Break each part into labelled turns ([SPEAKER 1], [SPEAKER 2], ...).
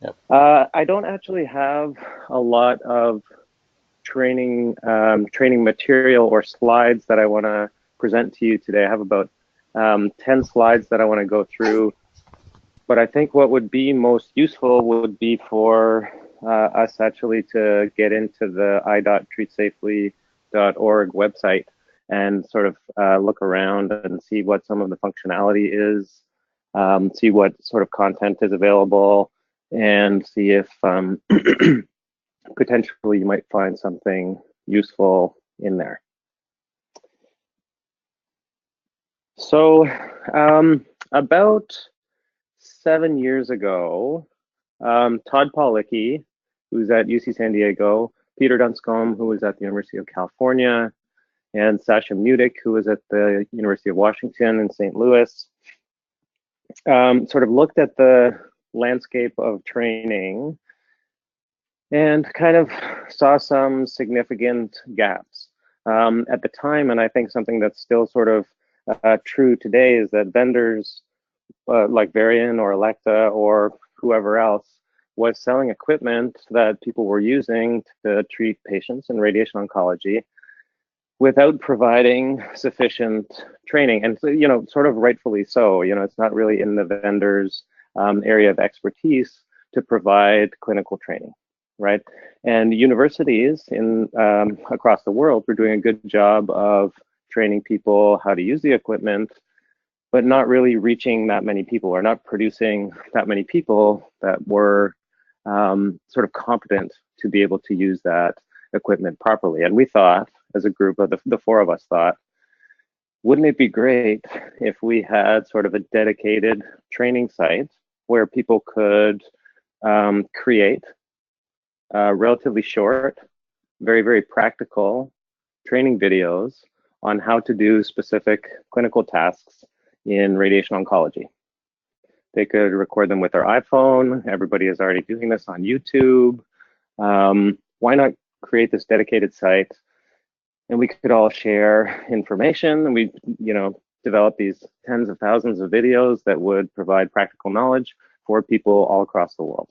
[SPEAKER 1] Yep.
[SPEAKER 2] I don't actually have a lot of training material or slides that I want to present to you today. I have about 10 slides that I want to go through, but I think what would be most useful would be for us actually to get into the i.treatsafely.org website and sort of look around and see what some of the functionality is, see what sort of content is available, and see if potentially you might find something useful in there. So about 7 years ago, Todd Paulicki, who's at UC San Diego, Peter Dunscombe, who was at the University of California, and Sasha Mudik, who was at the University of Washington in St. Louis, sort of looked at the landscape of training and kind of saw some significant gaps. At the time, and I think something that's still sort of true today, is that vendors like Varian or Electa or whoever else was selling equipment that people were using to treat patients in radiation oncology without providing sufficient training. And, you know, sort of rightfully so. You know, it's not really in the vendor's area of expertise to provide clinical training, right? And universities in across the world were doing a good job of training people how to use the equipment, but not really reaching that many people, or not producing that many people that were sort of competent to be able to use that equipment properly. And we thought, as a group of the four of us thought, wouldn't it be great if we had sort of a dedicated training site where people could create relatively short, very, very practical training videos on how to do specific clinical tasks in radiation oncology. They could record them with their iPhone. Everybody is already doing this on YouTube. Why not create this dedicated site, and we could all share information, and we, you know, develop these tens of thousands of videos that would provide practical knowledge for people all across the world.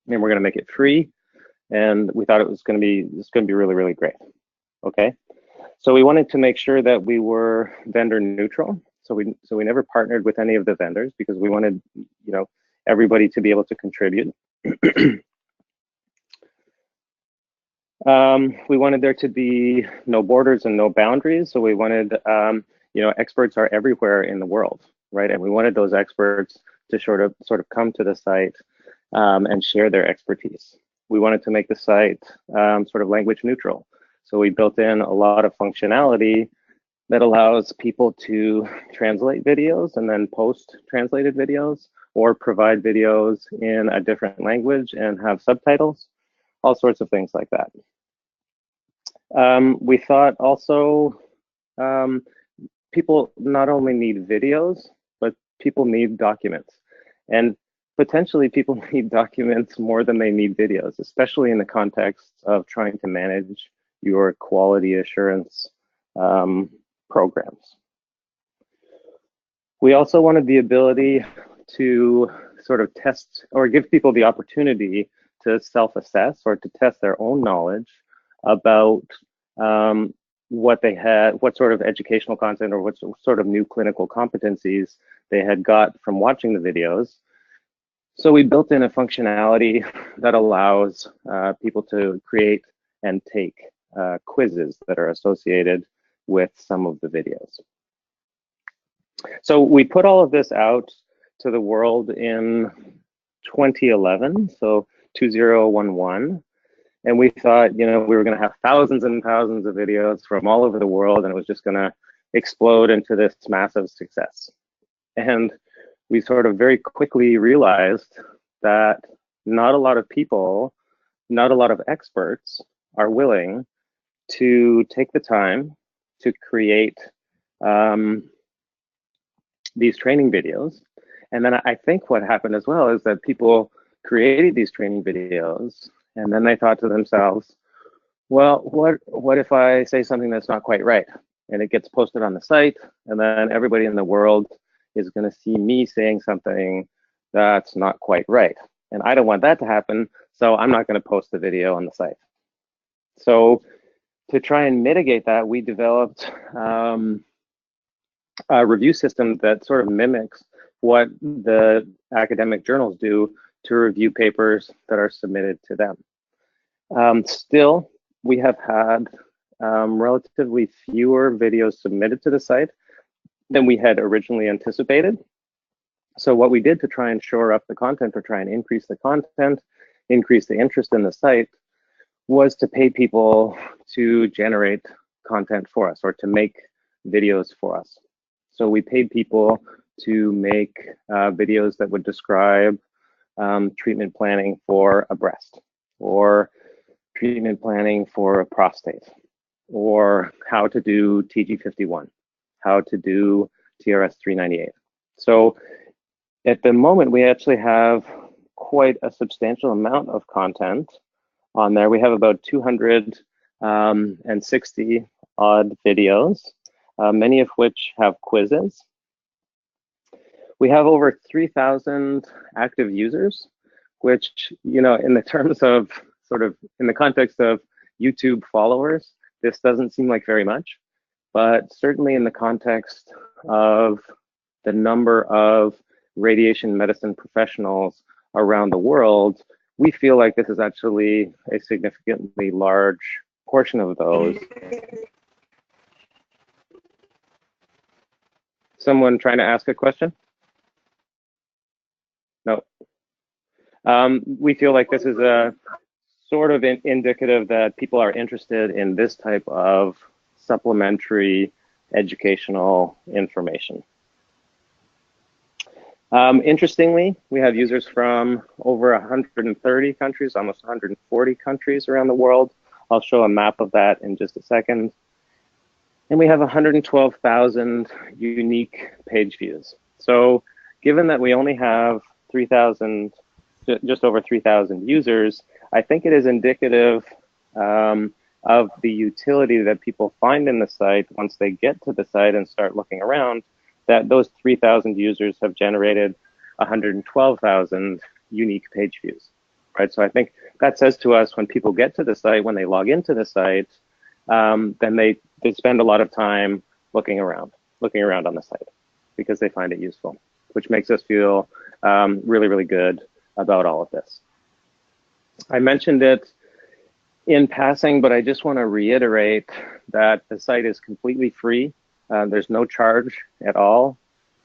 [SPEAKER 2] And we're going to make it free, and we thought it's going to be really, really great. Okay, so we wanted to make sure that we were vendor neutral. So we never partnered with any of the vendors, because we wanted, you know, everybody to be able to contribute. We wanted there to be no borders and no boundaries. So we wanted, you know, experts are everywhere in the world, right? And we wanted those experts to sort of come to the site and share their expertise. We wanted to make the site sort of language neutral. So we built in a lot of functionality that allows people to translate videos and then post translated videos, or provide videos in a different language and have subtitles, all sorts of things like that. We thought also people not only need videos, but people need documents. And potentially people need documents more than they need videos, especially in the context of trying to manage your quality assurance programs. We also wanted the ability to sort of test, or give people the opportunity to self-assess or to test their own knowledge about what they had, what sort of educational content or what sort of new clinical competencies they had got from watching the videos. So we built in a functionality that allows people to create and take quizzes that are associated with some of the videos. So we put all of this out to the world in 2011, so 2011. And we thought, you know, we were going to have thousands and thousands of videos from all over the world, and it was just going to explode into this massive success. And we sort of very quickly realized that not a lot of people, not a lot of experts are willing to take the time to create these training videos. And then I think what happened as well is that people created these training videos, and then they thought to themselves, well, what if I say something that's not quite right? And it gets posted on the site, and then everybody in the world is going to see me saying something that's not quite right. And I don't want that to happen, so I'm not going to post the video on the site. So to try and mitigate that, we developed a review system that sort of mimics what the academic journals do to review papers that are submitted to them. Still, we have had relatively fewer videos submitted to the site than we had originally anticipated. So what we did to try and shore up the content or try and increase the content, increase the interest in the site, was to pay people to generate content for us or to make videos for us. So we paid people to make videos that would describe treatment planning for a breast, or treatment planning for a prostate, or how to do TG51, how to do TRS 398. So at the moment, we actually have quite a substantial amount of content on there. We have about 260 odd videos, many of which have quizzes. We have over 3,000 active users, which, you know, in the terms of sort of in the context of YouTube followers, this doesn't seem like very much, but certainly in the context of the number of radiation medicine professionals around the world, we feel like this is actually a significantly large portion of those. Someone trying to ask a question? No. We feel like this is a sort of indicative that people are interested in this type of supplementary educational information. Interestingly, we have users from over 130 countries, almost 140 countries around the world. I'll show a map of that in just a second. And we have 112,000 unique page views. So given that we only have 3,000, just over 3,000 users, I think it is indicative of the utility that people find in the site once they get to the site and start looking around, that those 3,000 users have generated 112,000 unique page views, right? So I think that says to us when people get to the site, when they log into the site, then they spend a lot of time looking around on the site because they find it useful, which makes us feel really, really good about all of this. I mentioned it in passing, but I just want to reiterate that the site is completely free. There's no charge at all.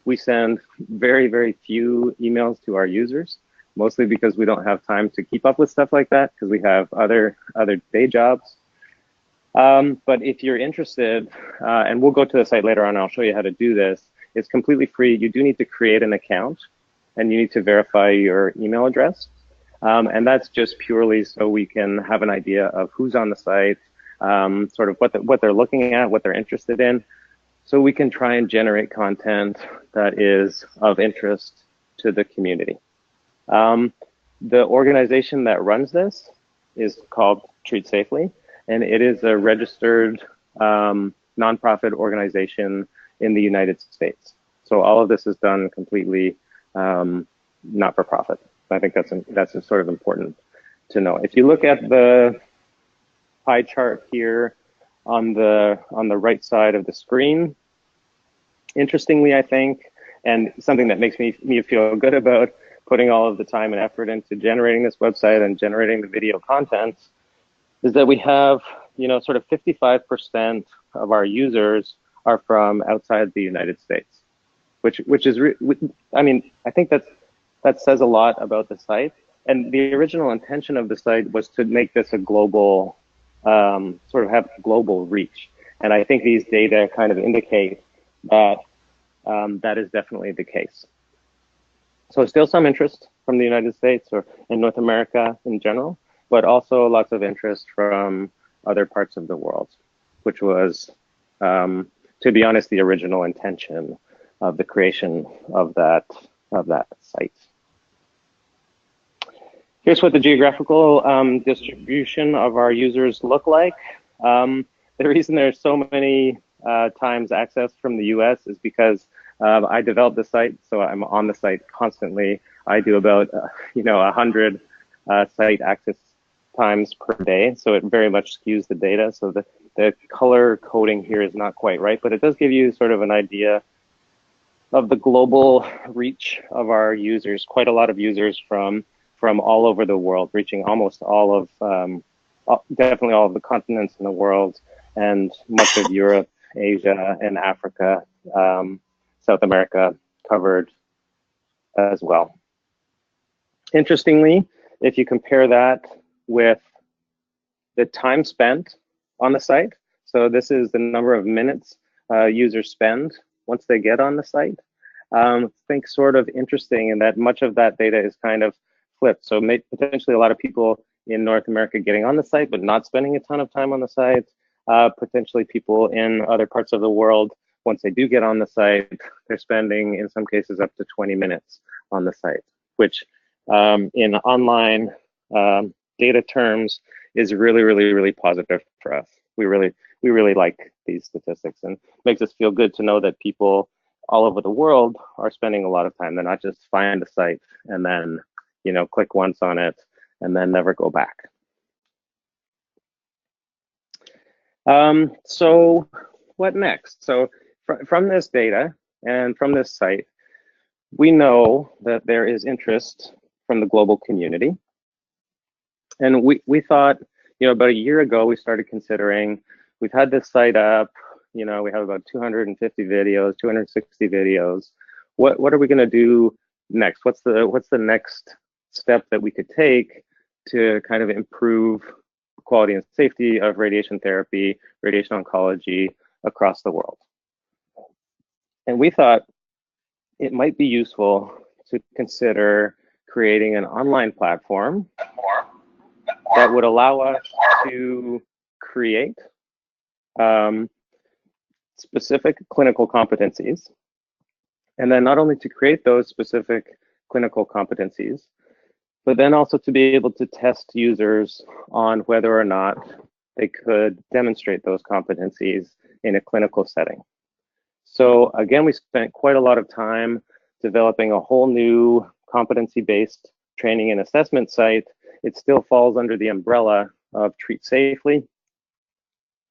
[SPEAKER 2] We send very, very few emails to our users, mostly because we don't have time to keep up with stuff like that because we have other day jobs. But if you're interested, and we'll go to the site later on, and I'll show you how to do this. It's completely free. You do need to create an account, and you need to verify your email address. And that's just purely so we can have an idea of who's on the site, sort of what they're looking at, what they're interested in, so we can try and generate content that is of interest to the community. The organization that runs this is called Treat Safely, and it is a registered nonprofit organization in the United States. So all of this is done completely not for profit. I think that's sort of important to know. If you look at the pie chart here on the right side of the screen, interestingly, I think, and something that makes me feel good about putting all of the time and effort into generating this website and generating the video content, is that we have, you know, sort of 55% of our users are from outside the United States, which is, I mean, I think that says a lot about the site. And the original intention of the site was to make this a global, sort of have global reach. And I think these data kind of indicate that that is definitely the case. So still some interest from the United States or in North America in general, but also lots of interest from other parts of the world, which was, to be honest, the original intention of the creation of that site. Here's what the geographical distribution of our users look like. The reason there's so many times accessed from the US is because I developed the site, so I'm on the site constantly. I do about 100 site access times per day, so it very much skews the data. So the color coding here is not quite right, but it does give you sort of an idea of the global reach of our users. Quite a lot of users from all over the world, reaching almost all of, definitely all of the continents in the world, and much of Europe, Asia, and Africa, South America covered as well. Interestingly, if you compare that with the time spent on the site, so this is the number of minutes users spend once they get on the site, I think sort of interesting in that much of that data is kind of flipped. So potentially a lot of people in North America getting on the site, but not spending a ton of time on the site. Potentially people in other parts of the world, once they do get on the site, they're spending, in some cases, up to 20 minutes on the site, which in online data terms is really, really, really positive for us. We really like these statistics, and makes us feel good to know that people all over the world are spending a lot of time. They're not just find a site and then, click once on it and then never go back. So what next? So from this data and from this site, we know that there is interest from the global community. And we thought, about a year ago, we started considering, we've had this site up, we have about 250 videos, 260 videos. What are we gonna do next? What's the next step that we could take to kind of improve quality and safety of radiation therapy, radiation oncology across the world? And we thought it might be useful to consider creating an online platform that would allow us to create specific clinical competencies, and then not only to create those specific clinical competencies, but then also to be able to test users on whether or not they could demonstrate those competencies in a clinical setting. So again, we spent quite a lot of time developing a whole new competency-based training and assessment site. It still falls under the umbrella of Treat Safely.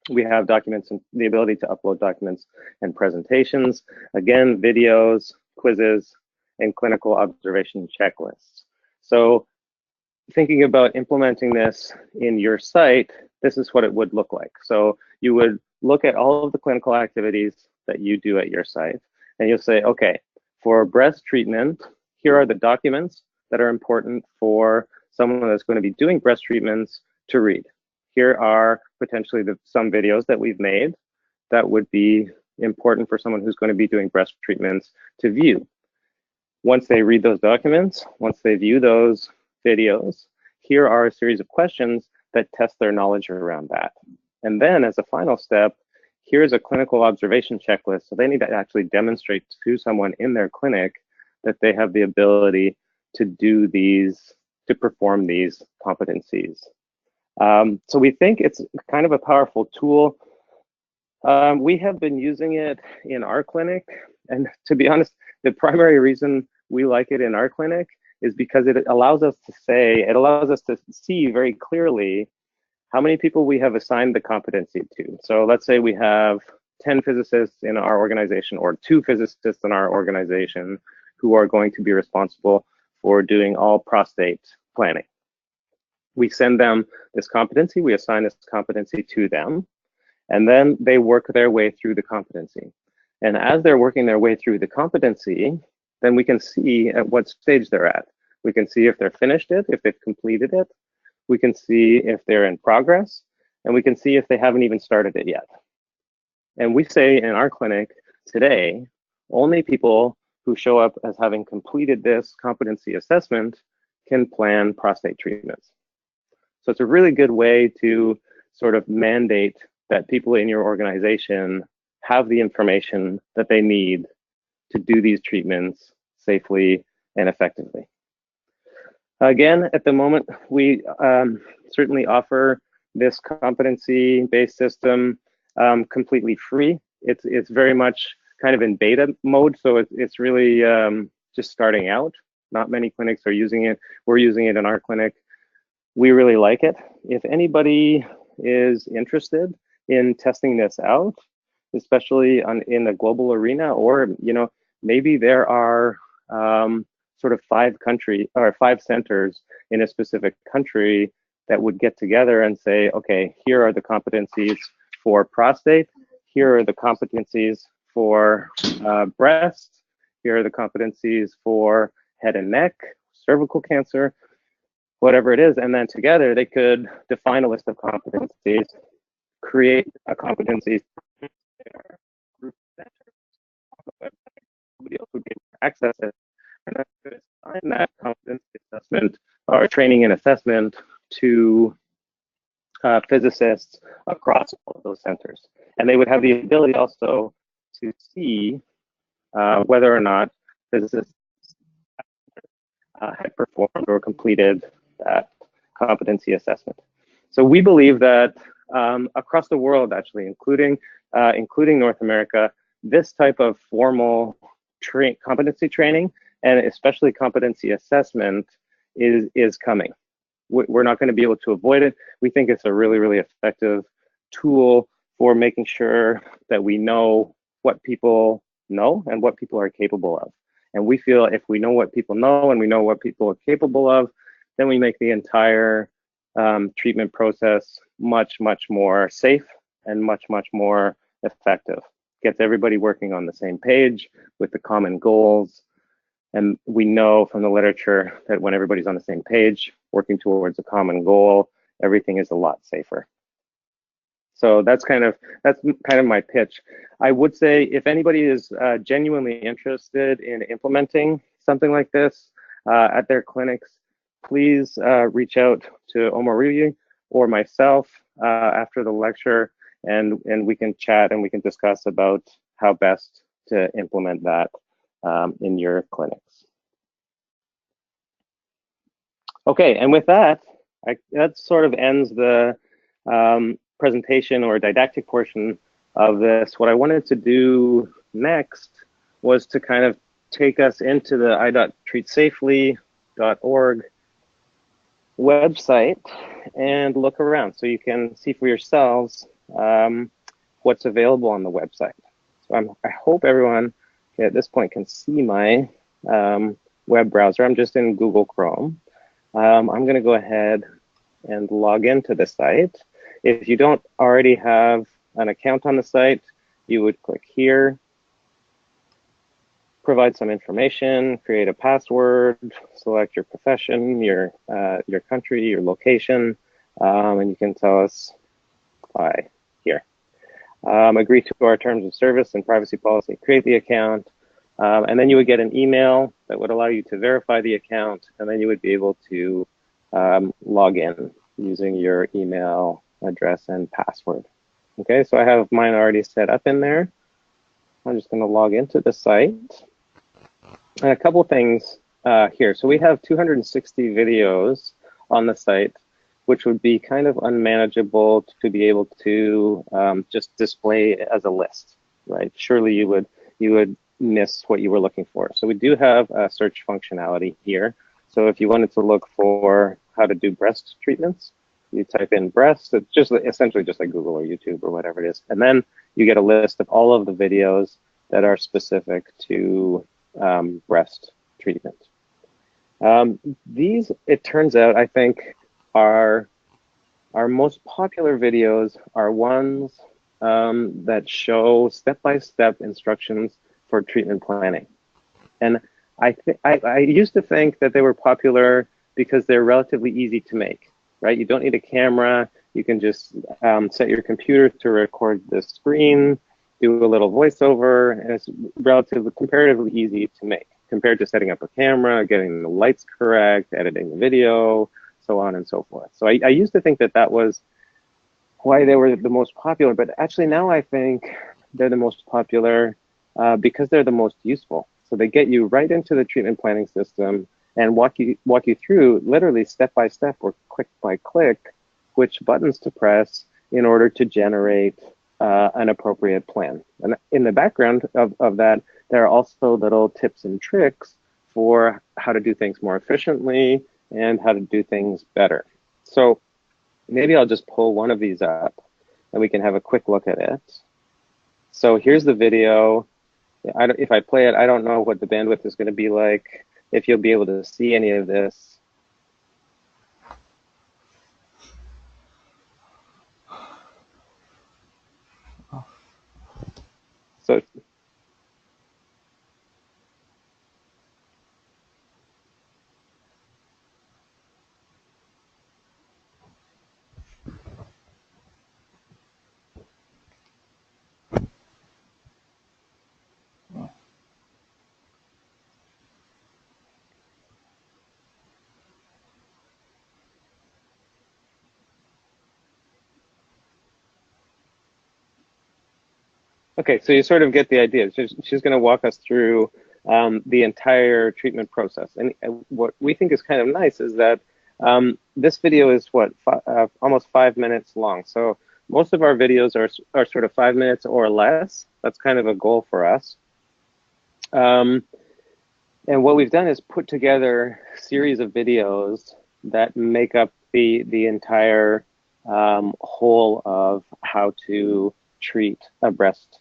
[SPEAKER 2] We have documents and the ability to upload documents and presentations. Again, videos, quizzes, and clinical observation checklists. So thinking about implementing this in your site, this is what it would look like. So you would look at all of the clinical activities that you do at your site, and you'll say, okay, for breast treatment, here are the documents that are important for someone that's going to be doing breast treatments to read. Here are potentially some videos that we've made that would be important for someone who's going to be doing breast treatments to view. Once they read those documents, once they view those videos, here are a series of questions that test their knowledge around that. And then as a final step, here's a clinical observation checklist. So they need to actually demonstrate to someone in their clinic that they have the ability to do these, to perform these competencies. So we think it's kind of a powerful tool. We have been using it in our clinic, and to be honest, the primary reason we like it in our clinic is because it allows us to see very clearly how many people we have assigned the competency to. So let's say we have 10 physicists in our organization, or 2 physicists in our organization who are going to be responsible for doing all prostate planning. We send them this competency, we assign this competency to them, and then they work their way through the competency. And as they're working their way through the competency, then we can see at what stage they're at. We can see if they're finished it, if they've completed it. We can see if they're in progress, and we can see if they haven't even started it yet. And we say in our clinic today, only people who show up as having completed this competency assessment can plan prostate treatments. So it's a really good way to sort of mandate that people in your organization have the information that they need to do these treatments safely and effectively. Again, at the moment, we certainly offer this competency-based system completely free. It's very much kind of in beta mode, so it's really just starting out. Not many clinics are using it. We're using it in our clinic. We really like it. If anybody is interested in testing this out, especially in the global arena, or maybe there are sort of 5 centers in a specific country that would get together and say, okay, here are the competencies for prostate, here are the competencies for breast, here are the competencies for head and neck, cervical cancer, whatever it is, and then together they could define a list of competencies, create a competencies group center, somebody else would be able to access it, and then could assign that competency assessment or training and assessment to physicists across all of those centers. And they would have the ability also to see whether or not physicists had performed or completed that competency assessment. So we believe that across the world, actually, including North America, this type of formal competency training and especially competency assessment is coming. We're not going to be able to avoid it. We think it's a really, really effective tool for making sure that we know what people know and what people are capable of. And we feel if we know what people know and we know what people are capable of, then we make the entire treatment process much, much more safe and much, much more effective. Gets everybody working on the same page with the common goals. And we know from the literature that when everybody's on the same page, working towards a common goal, everything is a lot safer. So that's kind of my pitch. I would say if anybody is genuinely interested in implementing something like this at their clinics, please reach out to Omori or myself after the lecture, and we can chat and we can discuss about how best to implement that in your clinics. Okay, and with that, that sort of ends the presentation or didactic portion of this. What I wanted to do next was to kind of take us into the itreatsafely.org website and look around so you can see for yourselves what's available on the website. So I hope everyone at this point can see my web browser. I'm just in Google Chrome. I'm going to go ahead and log into the site. If you don't already have an account on the site, you would click here, provide some information, create a password, select your profession, your country, your location, and you can tell us why here. Agree to our terms of service and privacy policy, create the account, and then you would get an email that would allow you to verify the account, and then you would be able to log in using your email address and password. Okay, so I have mine already set up in there. I'm just going to log into the site. And a couple things here. So we have 260 videos on the site, which would be kind of unmanageable to be able to just display as a list, right? Surely you would miss what you were looking for. So we do have a search functionality here. So if you wanted to look for how to do breast treatments, you type in breast. It's just essentially just like Google or YouTube or whatever it is. And then you get a list of all of the videos that are specific to breast treatment. These, it turns out, I think, our most popular videos are ones that show step-by-step instructions for treatment planning. And I used to think that they were popular because they're relatively easy to make, right? You don't need a camera. You can just set your computer to record the screen, do a little voiceover, and it's comparatively easy to make compared to setting up a camera, getting the lights correct, editing the video, so on and so forth. So I used to think that that was why they were the most popular, but actually now I think they're the most popular because they're the most useful. So they get you right into the treatment planning system and walk you through literally step by step or click by click which buttons to press in order to generate an appropriate plan. And in the background of that, there are also little tips and tricks for how to do things more efficiently and how to do things better. So maybe I'll just pull one of these up and we can have a quick look at it. So here's the video. If I play it, I don't know what the bandwidth is going to be like, if you'll be able to see any of this. So okay, so you sort of get the idea. She's going to walk us through the entire treatment process. And what we think is kind of nice is that this video is almost 5 minutes long. So most of our videos are sort of 5 minutes or less. That's kind of a goal for us. And what we've done is put together a series of videos that make up the entire whole of how to treat a breast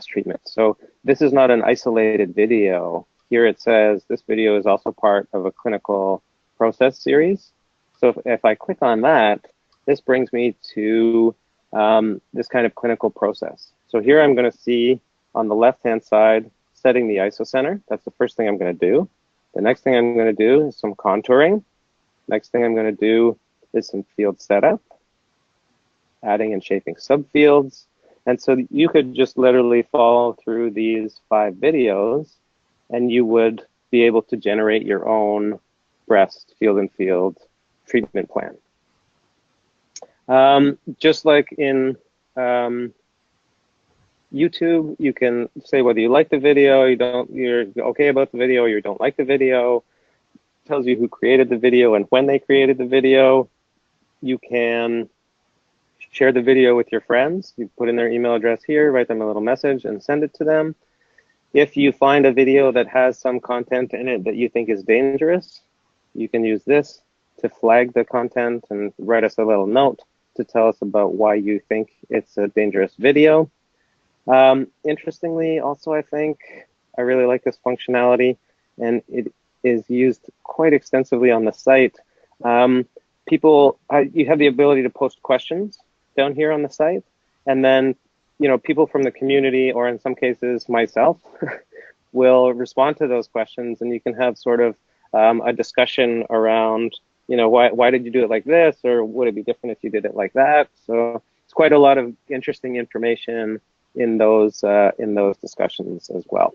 [SPEAKER 2] treatment. So this is not an isolated video. Here it says this video is also part of a clinical process series. So if I click on that, this brings me to this kind of clinical process. So here I'm going to see on the left-hand side, setting the ISO center. That's the first thing I'm going to do. The next thing I'm going to do is some contouring. Next thing I'm going to do is some field setup, adding and shaping subfields. And so you could just literally follow through these 5 videos and you would be able to generate your own breast field and field treatment plan. Just like in YouTube, you can say whether you like the video, you're okay about the video, or you don't like the video. It tells you who created the video and when they created the video. You can share the video with your friends. You put in their email address here, write them a little message and send it to them. If you find a video that has some content in it that you think is dangerous, you can use this to flag the content and write us a little note to tell us about why you think it's a dangerous video. Interestingly, also, I think I really like this functionality, and it is used quite extensively on the site. You have the ability to post questions down here on the site, and then people from the community, or in some cases myself, will respond to those questions, and you can have sort of a discussion around why did you do it like this, or would it be different if you did it like that. So it's quite a lot of interesting information in those discussions as well.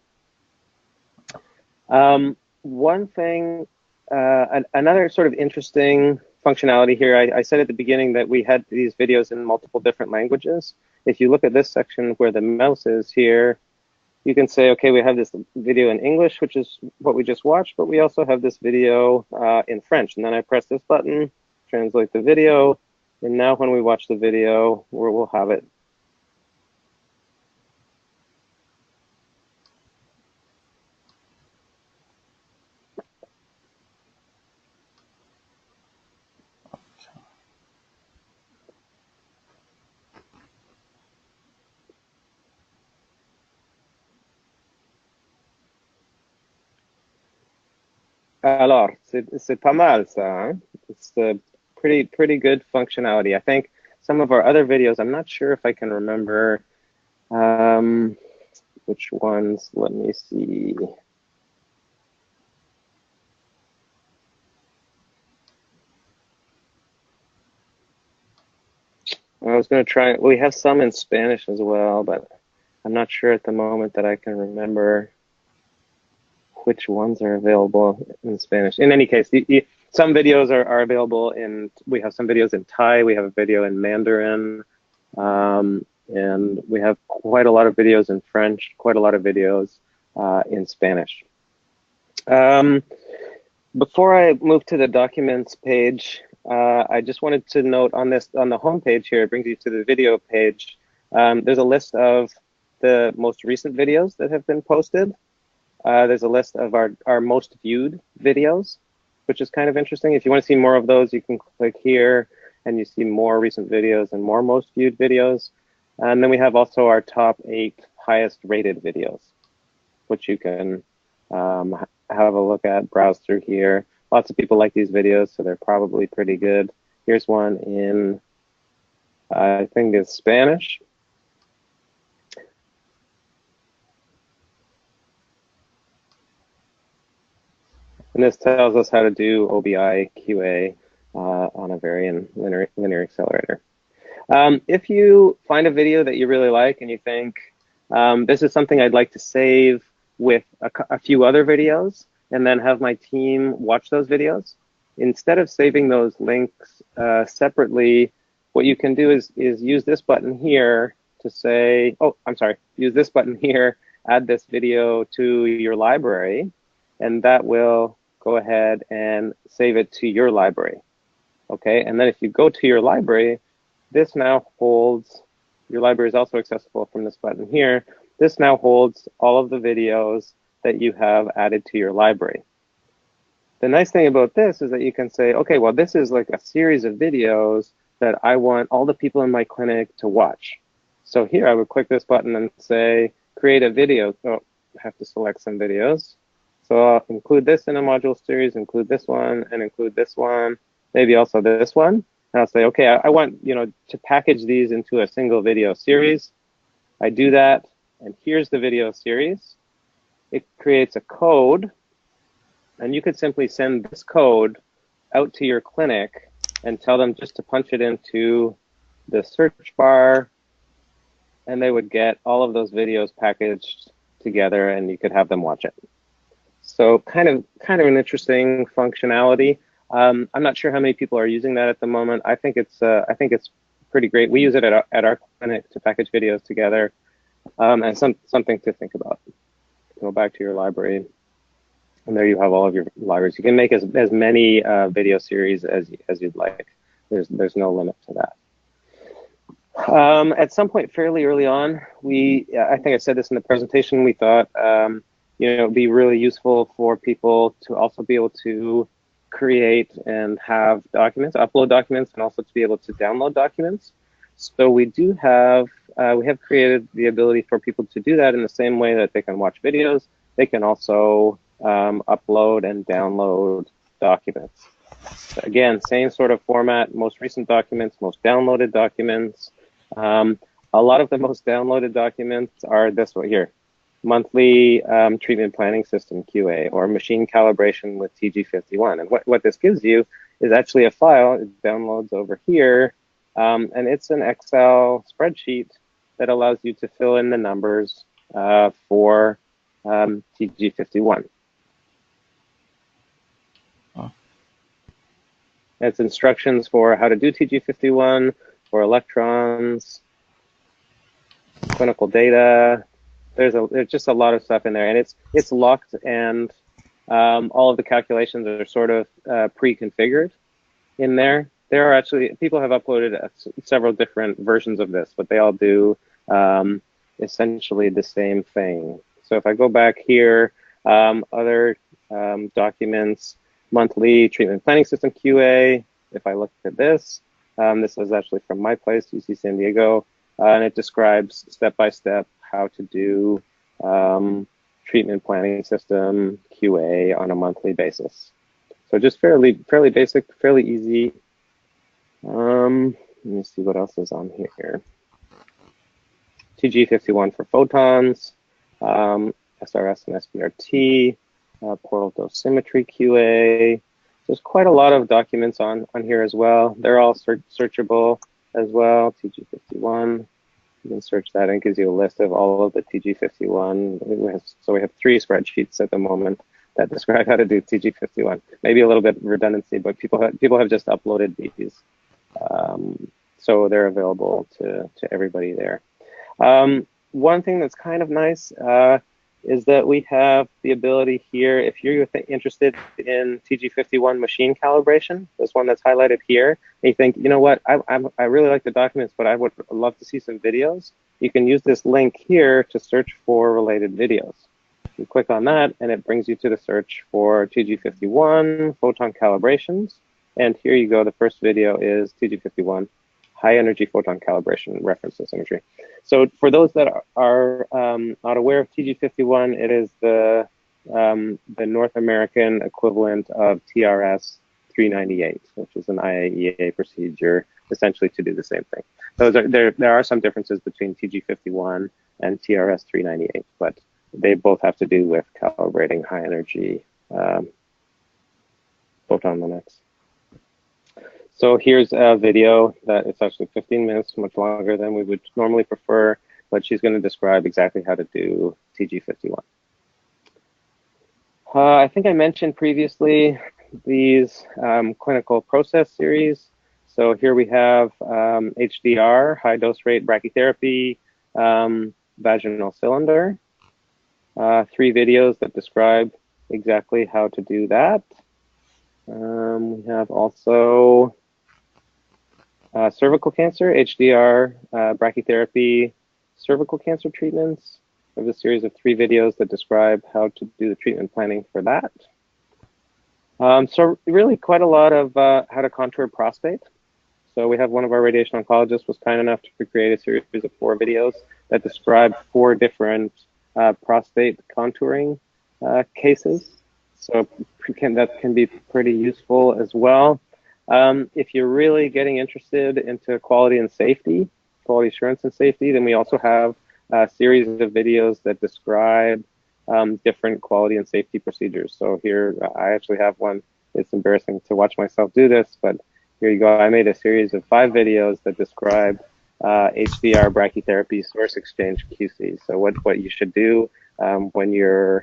[SPEAKER 2] One thing, another sort of interesting functionality here, I said at the beginning that we had these videos in multiple different languages. If you look at this section where the mouse is here, you can say, okay, we have this video in English, which is what we just watched, but we also have this video in French. And then I press this button, translate the video, and now when we watch the video, we'll have it. Alors, c'est pas mal ça, hein? It's a pretty good functionality. I think some of our other videos, I'm not sure if I can remember which ones. Let me see. I was going to try, we have some in Spanish as well, but I'm not sure at the moment that I can remember which ones are available in Spanish. In any case, some videos are available we have some videos in Thai, we have a video in Mandarin, and we have quite a lot of videos in French, quite a lot of videos in Spanish. Before I move to the documents page, I just wanted to note on the home page here, it brings you to the video page. There's a list of the most recent videos that have been posted. there's a list of our most viewed videos, which is kind of interesting. If you want to see more of those, you can click here and you see more recent videos and more most viewed videos. And then we have also our top 8 highest rated videos, which you can have a look at, browse through here. Lots of people like these videos, so they're probably pretty good. Here's one in, I think it's Spanish. And this tells us how to do OBI QA on a variant linear accelerator. If you find a video that you really like and you think, this is something I'd like to save with a few other videos and then have my team watch those videos, instead of saving those links separately, what you can do is use this button here to say, oh, I'm sorry, use this button here, add this video to your library, and that will go ahead and save it to your library. Okay, and then if you go to your library, this now holds, your library is also accessible from this button here. This now holds all of the videos that you have added to your library. The nice thing about this is that you can say, okay, well, this is like a series of videos that I want all the people in my clinic to watch. So here I would click this button and say, create a video. Oh, I have to select some videos. So I'll include this in a module series, include this one, and include this one, maybe also this one. And I'll say, okay, I want to package these into a single video series. I do that, and here's the video series. It creates a code, and you could simply send this code out to your clinic and tell them just to punch it into the search bar, and they would get all of those videos packaged together, and you could have them watch it. So kind of an interesting functionality. I'm not sure how many people are using that at the moment. I think it's pretty great. We use it at our clinic to package videos together, and something to think about. Go back to your library, and there you have all of your libraries. You can make as many video series as you'd like. There's no limit to that. At some point fairly early on, I think I said this in the presentation, we thought it'd be really useful for people to also be able to create and have documents, upload documents, and also to be able to download documents. So we have created the ability for people to do that in the same way that they can watch videos. They can also upload and download documents. So again, same sort of format, most recent documents, most downloaded documents. A lot of the most downloaded documents are this one here. Monthly treatment planning system QA, or machine calibration with TG51. And what this gives you is actually a file. It downloads over here, and it's an Excel spreadsheet that allows you to fill in the numbers for TG51.
[SPEAKER 1] Oh.
[SPEAKER 2] It's instructions for how to do TG51, for electrons, clinical data. There's just a lot of stuff in there, and it's locked, and all of the calculations are sort of pre-configured in there. There are actually, people have uploaded several different versions of this, but they all do essentially the same thing. So if I go back here, other documents, monthly treatment planning system QA. If I look at this is actually from my place, UC San Diego, and it describes step-by-step how to do treatment planning system QA on a monthly basis. So just fairly basic, fairly easy. Let me see what else is on here. TG51 for photons, SRS and SBRT, portal dosimetry QA. There's quite a lot of documents on here as well. They're all searchable as well. TG51. You can search that, and it gives you a list of all of the TG51. So we have 3 spreadsheets at the moment that describe how to do TG51. Maybe a little bit redundancy, but people have just uploaded these, so they're available to everybody there. One thing that's kind of nice is that we have the ability here, if you're interested in TG51 machine calibration, this one that's highlighted here, and you think, you know what, I really like the documents, but I would love to see some videos, you can use this link here to search for related videos. You click on that, and it brings you to the search for TG51 photon calibrations. And here you go. The first video is TG51 high energy photon calibration reference dosimetry. So for those that are not aware of TG51, it is the North American equivalent of TRS 398, which is an IAEA procedure essentially to do the same thing. There are some differences between TG51 and TRS 398, but they both have to do with calibrating high energy photon limits. So here's a video that it's actually 15 minutes, much longer than we would normally prefer, but she's going to describe exactly how to do TG51. I think I mentioned previously these clinical process series. So here we have HDR, high dose rate brachytherapy, vaginal cylinder. 3 videos that describe exactly how to do that. We have also cervical cancer, HDR, brachytherapy, cervical cancer treatments. We have a series of 3 videos that describe how to do the treatment planning for that. So really quite a lot of how to contour prostate. So we have one of our radiation oncologists was kind enough to create a series of 4 videos that describe 4 different prostate contouring cases. So that can be pretty useful as well. If you're really getting interested into quality and safety, quality assurance and safety, then we also have a series of videos that describe different quality and safety procedures. So here, I actually have one. It's embarrassing to watch myself do this, but here you go. I made a series of 5 videos that describe HDR brachytherapy source exchange QC. So what you should do when you're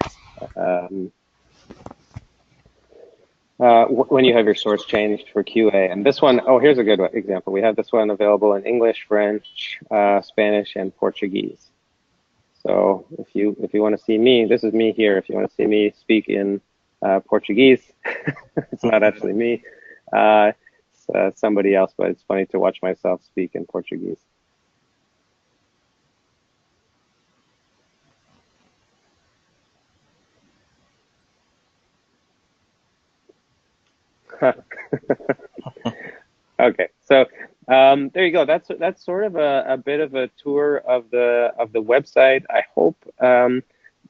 [SPEAKER 2] when you have your source changed for QA. And this one, oh, here's a good example. We have this one available in English, French, Spanish, and Portuguese. So if you want to see me, this is me here. If you want to see me speak in Portuguese, it's not actually me. It's somebody else, but it's funny to watch myself speak in Portuguese. Okay, so there you go. That's sort of a bit of a tour of the website. I hope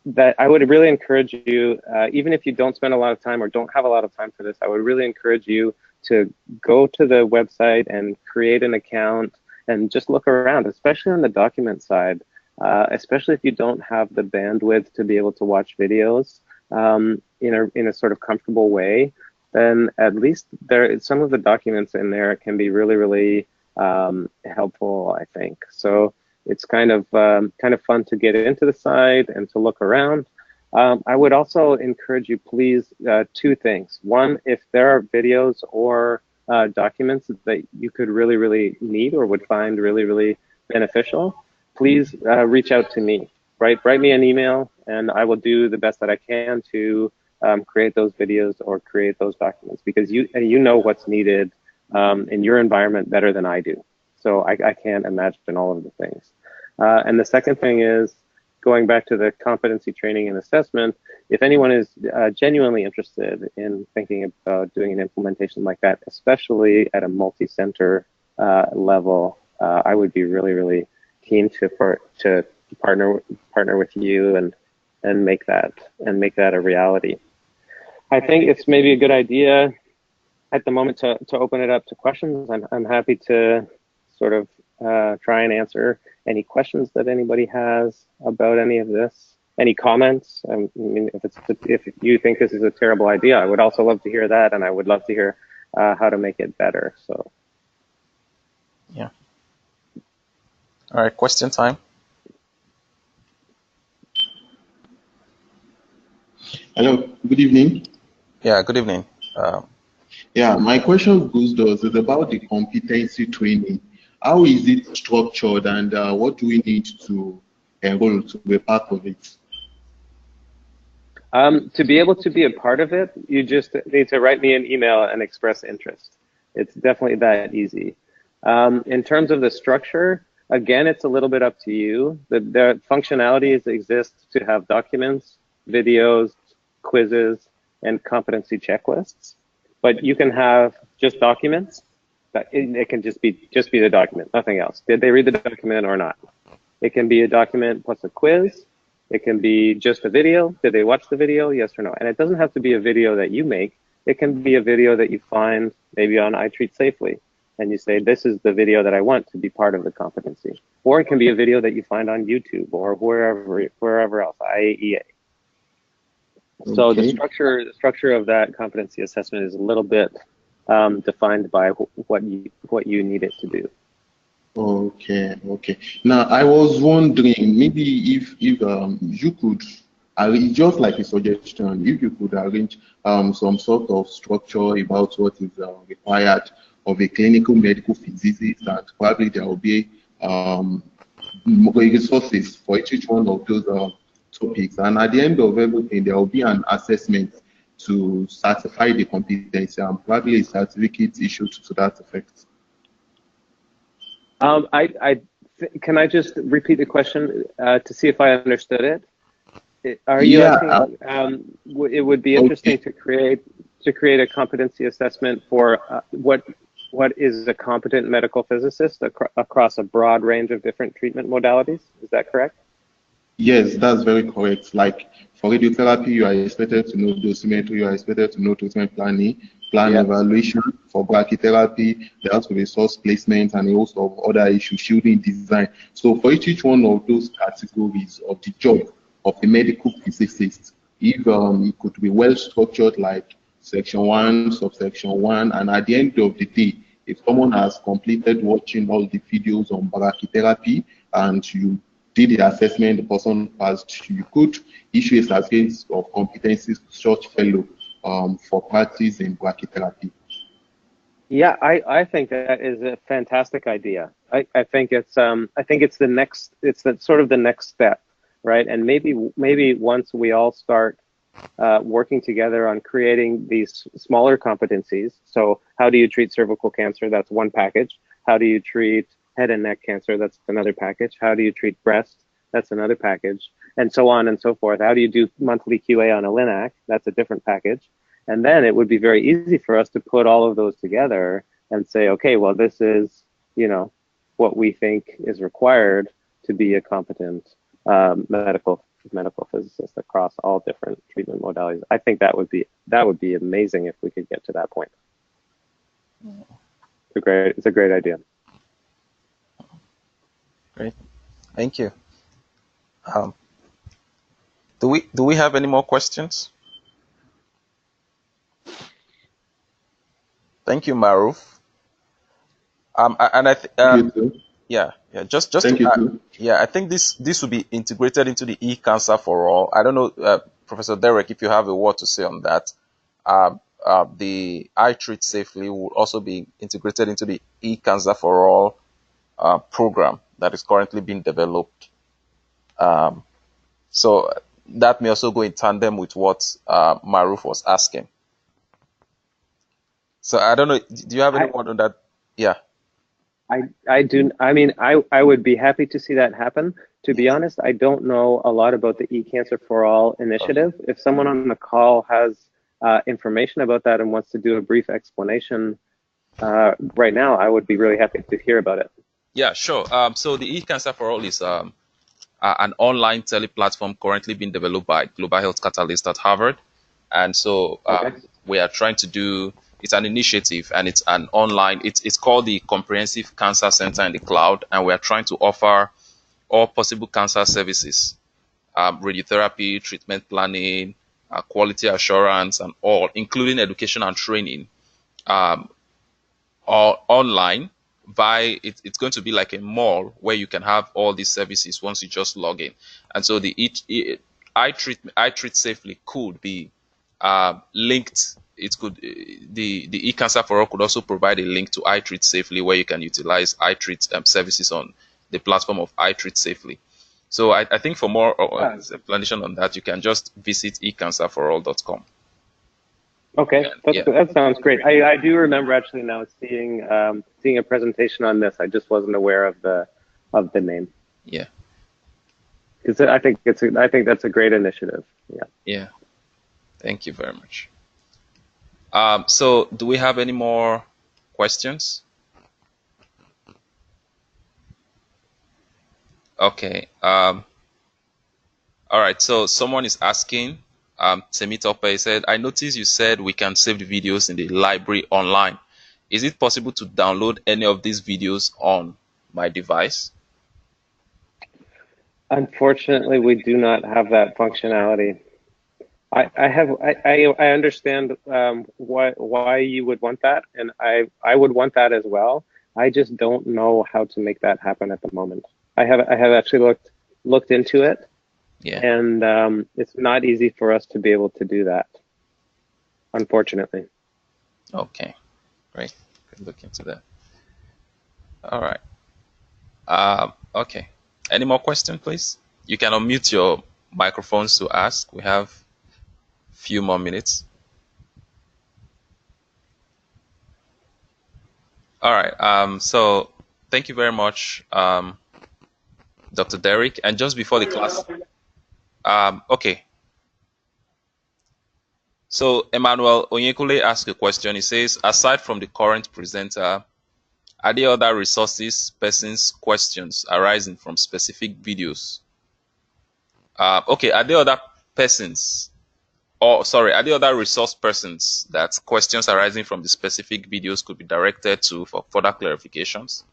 [SPEAKER 2] that I would really encourage you, even if you don't spend a lot of time or don't have a lot of time for this, I would really encourage you to go to the website and create an account and just look around, especially on the document side, especially if you don't have the bandwidth to be able to watch videos in a sort of comfortable way. Then at least some of the documents in there can be really, really helpful, I think. So it's kind of fun to get into the site and to look around. I would also encourage you, please, 2 things. One, if there are videos or documents that you could really, really need or would find really, really beneficial, please reach out to me. Write me an email, and I will do the best that I can to create those videos or create those documents, because you know what's needed in your environment better than I do. So I can't imagine all of the things. And the second thing is, going back to the competency training and assessment, if anyone is genuinely interested in thinking about doing an implementation like that, especially at a multi-center level, I would be really, really keen to partner with you and make that a reality. I think it's maybe a good idea at the moment to open it up to questions. I'm happy to sort of try and answer any questions that anybody has about any of this. Any comments? I mean, if you think this is a terrible idea, I would also love to hear that, and I would love to hear how to make it better. So,
[SPEAKER 1] yeah. All right, question time.
[SPEAKER 3] Hello, good evening.
[SPEAKER 1] Yeah, good evening.
[SPEAKER 3] Yeah, my question is about the competency training. How is it structured, and what do we need to enroll to be part of it?
[SPEAKER 2] To be able to be a part of it, you just need to write me an email and express interest. It's definitely that easy. In terms of the structure, again, it's a little bit up to you. The functionalities exist to have documents videos, quizzes, and competency checklists. But you can have just documents. That it can just be the document, nothing else. Did they read the document or not? It can be a document plus a quiz. It can be just a video. Did they watch the video? Yes or no? And it doesn't have to be a video that you make. It can be a video that you find maybe on itreatsafely, and you say, this is the video that I want to be part of the competency. Or it can be a video that you find on YouTube or wherever else, IAEA. Okay. So the structure of that competency assessment is a little bit defined by what you need it to do.
[SPEAKER 3] Okay. Now I was wondering, maybe if you could arrange, just like a suggestion, if you could arrange some sort of structure about what is required of a clinical medical physicist, that probably there will be resources for each one of those topics, and at the end of everything there will be an assessment to certify the competency and probably a certificate issued to that effect.
[SPEAKER 2] Can I just repeat the question to see if I understood it? Are you asking, it would be interesting to create a competency assessment for what is a competent medical physicist across a broad range of different treatment modalities? Is that correct?
[SPEAKER 3] Yes, that's very correct. Like for radiotherapy, you are expected to know dosimetry, you are expected to know treatment planning, evaluation. For brachytherapy, there has to be source placement and also of other issues, shielding design. So for each one of those categories of the job of a medical physicist, if it could be well structured, like section 1, subsection 1, and at the end of the day, if someone has completed watching all the videos on brachytherapy and you did the assessment, the person passed, you could issue a certificate of competencies to such fellow for practice in brachytherapy.
[SPEAKER 2] Yeah, I think that is a fantastic idea. I think it's the next, it's sort of the next step, right? And maybe once we all start working together on creating these smaller competencies. So how do you treat cervical cancer? That's one package. How do you treat head and neck cancer? That's another package. How do you treat breast? That's another package, and so on and so forth. How do you do monthly QA on a LINAC? That's a different package. And then it would be very easy for us to put all of those together and say, okay, well, this is, what we think is required to be a competent medical physicist across all different treatment modalities. I think that would be amazing if we could get to that point. It's a great idea.
[SPEAKER 1] Great, thank you. Do we have any more questions? Thank you, Maruf. And just to add, I think this will be integrated into the e-cancer for all. I don't know, Professor Derek, if you have a word to say on that. The itreatsafely will also be integrated into the e-cancer for all program that is currently being developed. So that may also go in tandem with what Maruf was asking. So I don't know, do you have any word on that? Yeah.
[SPEAKER 2] I do. I mean, I would be happy to see that happen. To be honest, I don't know a lot about the eCancer for All initiative. If someone on the call has information about that and wants to do a brief explanation right now, I would be really happy to hear about it.
[SPEAKER 1] Yeah, sure. So the eCancer for All is an online tele-platform currently being developed by Global Health Catalyst at Harvard. And so we are trying to do, it's an initiative and it's an online, it's called the Comprehensive Cancer Center in the Cloud. And we are trying to offer all possible cancer services, radiotherapy, treatment planning, quality assurance, and all, including education and training, all online. It's going to be like a mall where you can have all these services once you just log in. And so the itreatsafely could be linked. It could the eCancer for All could also provide a link to itreatsafely where you can utilize itreat services on the platform of itreatsafely. So I think for more explanation on that, you can just visit ecancerforall.com.
[SPEAKER 2] Okay, that sounds great. I do remember actually now seeing a presentation on this. I just wasn't aware of the name.
[SPEAKER 1] Yeah.
[SPEAKER 2] because I think that's a great initiative. Yeah.
[SPEAKER 1] Yeah. Thank you very much. So do we have any more questions? Okay. All right. So someone is asking, Temitope said, I noticed you said we can save the videos in the library online. Is it possible to download any of these videos on my device?
[SPEAKER 2] Unfortunately, we do not have that functionality. I understand why you would want that, and I would want that as well. I just don't know how to make that happen at the moment. I have actually looked into it,
[SPEAKER 1] Yeah.
[SPEAKER 2] and it's not easy for us to be able to do that, unfortunately.
[SPEAKER 1] Okay. Great. Could look into that. All right. Okay. Any more questions, please? You can unmute your microphones to ask. We have a few more minutes. All right. So thank you very much, Dr. Derek. And just before the class, okay. So Emmanuel Onyekule asked a question. He says, aside from the current presenter, are there other resources, persons, questions arising from specific videos? Okay, are there other persons, or sorry, are there other resource persons that questions arising from the specific videos could be directed to for further clarifications?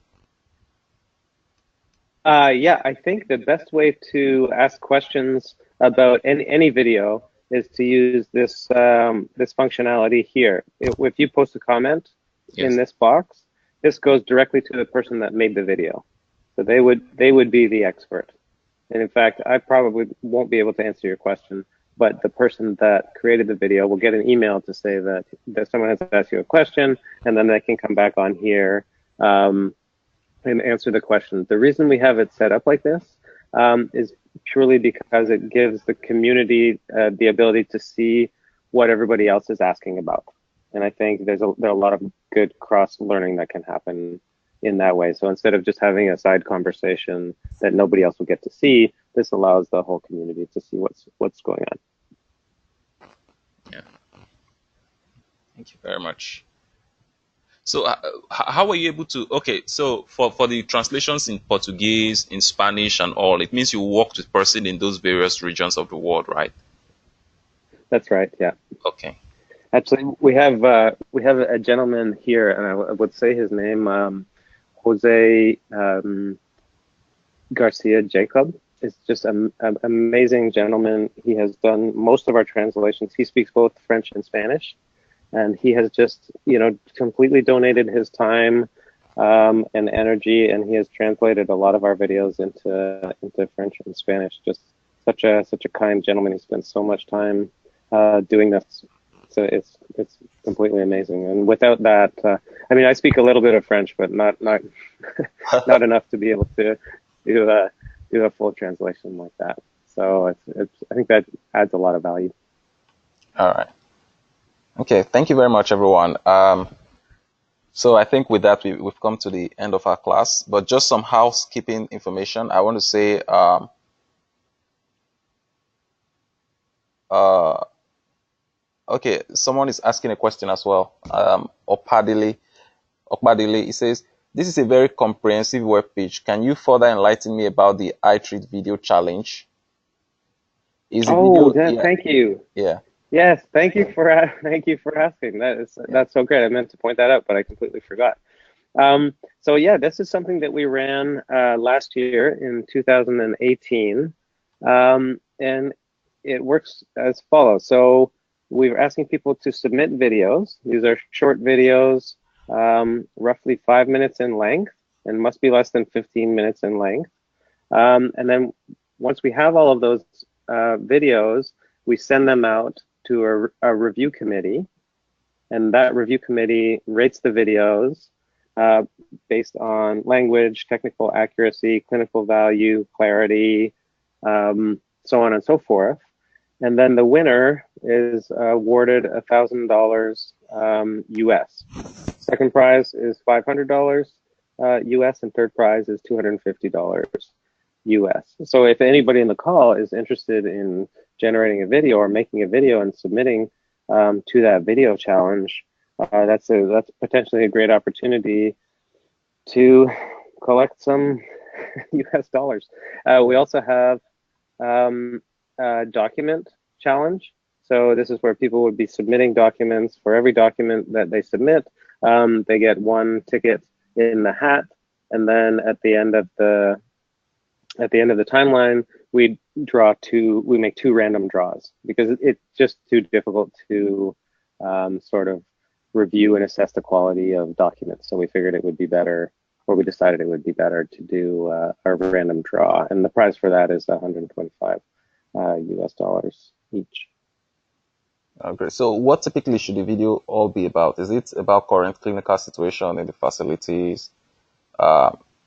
[SPEAKER 2] Yeah, I think the best way to ask questions about any video is to use this this functionality here. If you post a comment in this box, this goes directly to the person that made the video. So they would be the expert. And in fact, I probably won't be able to answer your question, but the person that created the video will get an email to say that someone has asked you a question, and then they can come back on here and answer the question. The reason we have it set up like this is purely because it gives the community the ability to see what everybody else is asking about. And I think there are a lot of good cross-learning that can happen in that way. So instead of just having a side conversation that nobody else will get to see, this allows the whole community to see what's going on.
[SPEAKER 1] Yeah. Thank you very much. So how were you able to, okay, so for the translations in Portuguese, in Spanish and all, it means you worked with person in those various regions of the world, right?
[SPEAKER 2] That's right, yeah.
[SPEAKER 1] Okay.
[SPEAKER 2] Actually, we have a gentleman here, and I would say his name, Jose Garcia Jacob. Is just an amazing gentleman. He has done most of our translations. He speaks both French and Spanish, and he has just, completely donated his time and energy, and he has translated a lot of our videos into French and Spanish. Just such a kind gentleman. He spends so much time doing this. So it's completely amazing. And without that, I mean, I speak a little bit of French, but not not enough to be able to do a full translation like that. So I think that adds a lot of value.
[SPEAKER 1] All right. Okay. Thank you very much, everyone. So I think with that, we've come to the end of our class, but just some housekeeping information. I want to say, okay, someone is asking a question as well. Okpadili, he says, this is a very comprehensive web page. Can you further enlighten me about the iTreat video challenge?
[SPEAKER 2] Thank you.
[SPEAKER 1] Yeah.
[SPEAKER 2] Yes, thank you for asking. That's so great. I meant to point that out, but I completely forgot. So yeah, this is something that we ran last year in 2018, and it works as follows. So we were asking people to submit videos. These are short videos, roughly 5 minutes in length, and must be less than 15 minutes in length. And then once we have all of those videos, we send them out to a review committee, and that review committee rates the videos based on language, technical accuracy, clinical value, clarity, so on and so forth. And then the winner is awarded $1,000 US. Second prize is $500 US, and third prize is $250. US. So if anybody in the call is interested in generating a video or making a video and submitting to that video challenge, that's potentially a great opportunity to collect some US dollars. We also have a document challenge. So this is where people would be submitting documents. For every document that they submit, they get one ticket in the hat, and then at the end of the timeline, we make two random draws because it's just too difficult to sort of review and assess the quality of documents. So we figured it would be better, or we decided it would be better to do a random draw, and the prize for that is 125 US dollars each.
[SPEAKER 1] Okay, so what typically should the video all be about? Is it about current clinical situation in the facilities,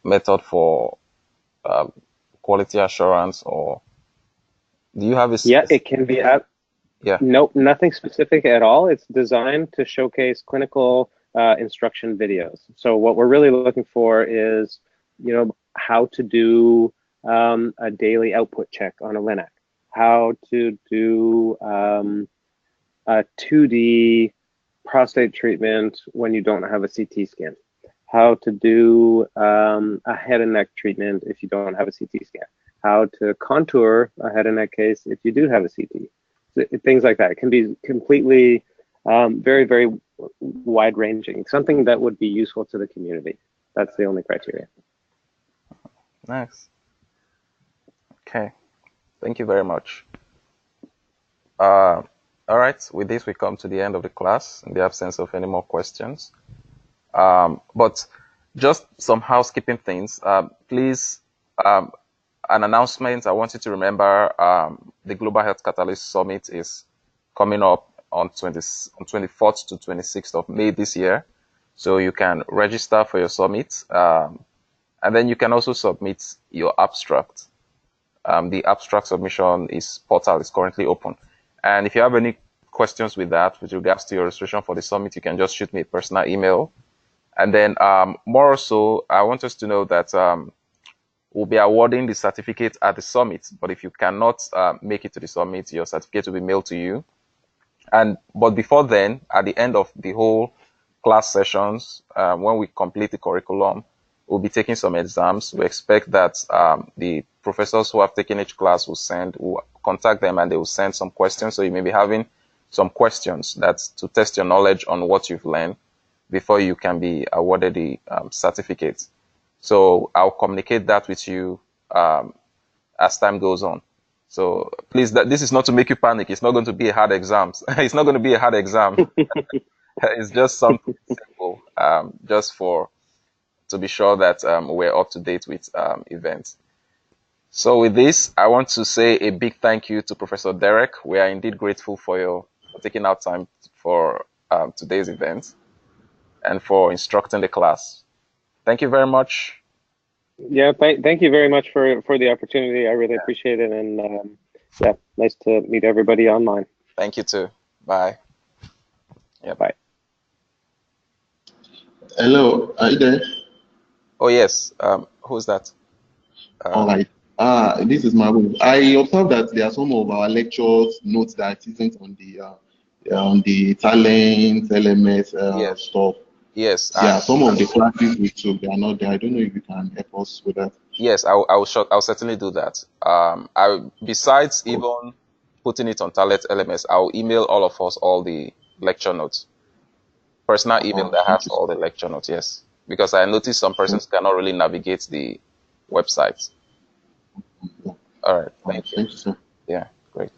[SPEAKER 1] method for quality assurance, or do you have a
[SPEAKER 2] Yeah, it can be
[SPEAKER 1] yeah.
[SPEAKER 2] Nope, nothing specific at all. It's designed to showcase clinical instruction videos. So what we're really looking for is, how to do a daily output check on a Linac, how to do a 2D prostate treatment when you don't have a CT scan, how to do a head and neck treatment if you don't have a CT scan, how to contour a head and neck case if you do have a CT. Things like that. It can be completely very, very wide ranging, something that would be useful to the community. That's the only criteria.
[SPEAKER 1] Nice. Okay. Thank you very much. All right. With this, we come to the end of the class in the absence of any more questions. But just some housekeeping things. Please, an announcement. I want you to remember the Global Health Catalyst Summit is coming up on 24th to 26th of May this year. So you can register for your summit. And then you can also submit your abstract. The abstract submission portal is currently open. And if you have any questions with that, with regards to your registration for the summit, you can just shoot me a personal email. And then more so, I want us to know that we'll be awarding the certificate at the summit. But if you cannot make it to the summit, your certificate will be mailed to you. But before then, at the end of the whole class sessions, when we complete the curriculum, we'll be taking some exams. We expect that the professors who have taken each class will contact them, and they will send some questions. So you may be having some questions to test your knowledge on what you've learned before you can be awarded the certificate. So I'll communicate that with you as time goes on. So please, this is not to make you panic. It's not going to be a hard exam. It's not going to be a hard exam. It's just something simple, just to be sure that we're up to date with events. So with this, I want to say a big thank you to Professor Derek. We are indeed grateful for taking out time for today's event and for instructing the class. Thank you very much.
[SPEAKER 2] Yeah, thank you very much for the opportunity. I really appreciate it, and yeah, nice to meet everybody online.
[SPEAKER 1] Thank you too. Bye. Yeah,
[SPEAKER 2] bye.
[SPEAKER 3] Hello, are you there?
[SPEAKER 1] Oh yes. Who's that?
[SPEAKER 3] All right. This is Mahmoud. I observed that there are some of our lectures notes that isn't on the talent LMS stuff.
[SPEAKER 1] Yes.
[SPEAKER 3] Yeah, some of the classes we took, they are not there. I don't know if you can help us with that.
[SPEAKER 1] Yes, I'll certainly do that. Besides even putting it on Talent LMS, I'll email all of us all the lecture notes. Personal email that has all the lecture notes, yes. Because I noticed some persons cannot really navigate the website. All right. Thank you.
[SPEAKER 3] Thank you, sir.
[SPEAKER 1] Yeah, great.